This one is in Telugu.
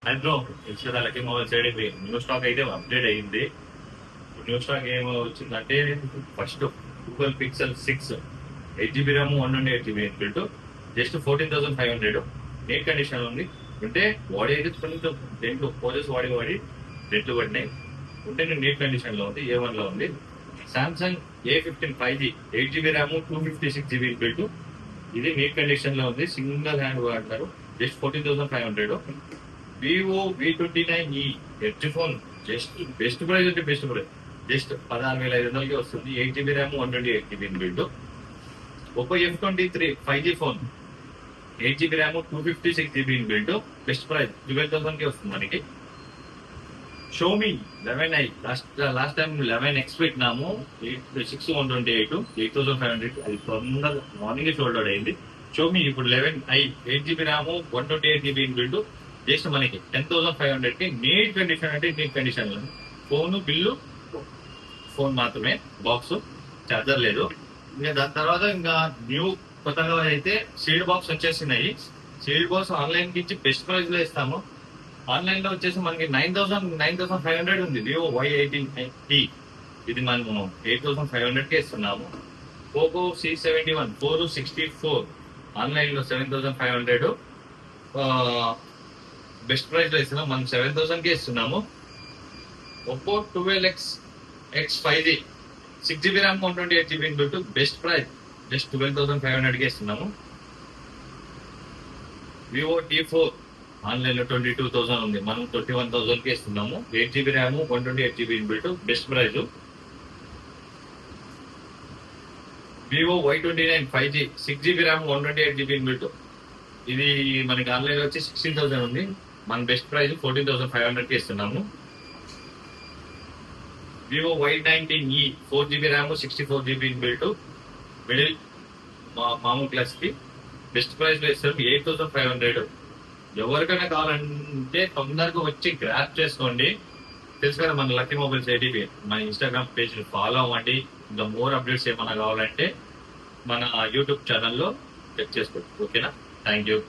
అందులో ఇన్స్టాలకి మొబైల్ సైడ్ న్యూ స్టాక్ అయితే అప్డేట్ అయ్యింది. న్యూ స్టాక్ ఏమో వచ్చిందంటే first Google Pixel 6 8GB RAM 128GB built just 14,500 neat condition ఉంది. అంటే బాడీ అయితే కొంచెం రెండు పోజెస్ వాడి రెండు పడినాయి. ఉంటే నీట్ కండిషన్ లో ఉంది. A1 లో ఉంది. Samsung A15 5G 8GB RAM 256GB built ఇది నీట్ కండిషన్ లో ఉంది. సింగిల్ హ్యాండ్ వాడతారు. Just 14,500. Vivo V29e edge phone just best price అంటే బెస్ట్ ప్రైస్ జస్ట్ 16,500కి వస్తుంది. 8GB RAM 128GB build. Oppo F23 5G phone 8GB RAM 256GB build best price 12,000కి వస్తుంది మనకి. Xiaomi 11i last time 11X పెట్టినాము 6,128 8,500 అది తొందరగా మార్నింగ్ షోల్డర్ అయింది. షోమీ ఇప్పుడు 11i 8GB RAM 128GB build just మనకి 10,500కి నీట్ కండిషన్ అంటే నీట్ కండిషన్ లో ఫోన్ బిల్లు ఫోన్ మాత్రమే బాక్స్ చార్జర్ లేదు. ఇంకా దాని తర్వాత ఇంకా న్యూ కొత్తగా అయితే సీడ్ బాక్స్ వచ్చేసినాయి. సీడ్ బాక్స్ ఆన్లైన్ కి ఇచ్చి బెస్ట్ ప్రైస్ లో ఇస్తాము. ఆన్లైన్ లో వచ్చేసి మనకి 9,500 ఉంది. వివో Y18T ఇది మనము 8,500కి ఇస్తున్నాము. పోకో C71 464 ఆన్లైన్ లో 7,500 బెస్ట్ ప్రైస్ లో ఇస్తున్నాం. మనం 7,000కి ఇస్తున్నాము. Oppo 12X 5G 6GB RAM 128GB built best price just 12,500కి ఇస్తున్నాము. వివో T4 ఆన్లైన్ లో 22,000 ఉంది. మనం 21,000కి ఇస్తున్నాము. 8GB RAM 128GB built best price. Vivo Y29 5G 6GB RAM 128GB built ఇది మనకి ఆన్లైన్ లో వచ్చి 16,000 ఉంది. మన బెస్ట్ ప్రైస్ 14,500కి ఇస్తున్నాము. Vivo Y19e 4GB RAM 64GB built middle మామూలు క్లాస్ కి బెస్ట్ ప్రైస్ లో ఇస్తారు 8,500. ఎవరికైనా కావాలంటే తొందరగా వచ్చి గ్రాప్ చేసుకోండి. తెలుసు కదా మన లక్కీ మొబైల్స్ ఏటీవీ మన ఇన్స్టాగ్రామ్ పేజ్ ఫాలో అవ్వండి. ఇంకా మోర్ అప్డేట్స్ ఏమైనా కావాలంటే మన యూట్యూబ్ ఛానల్లో చెక్ చేసుకోండి. ఓకేనా? Thank you.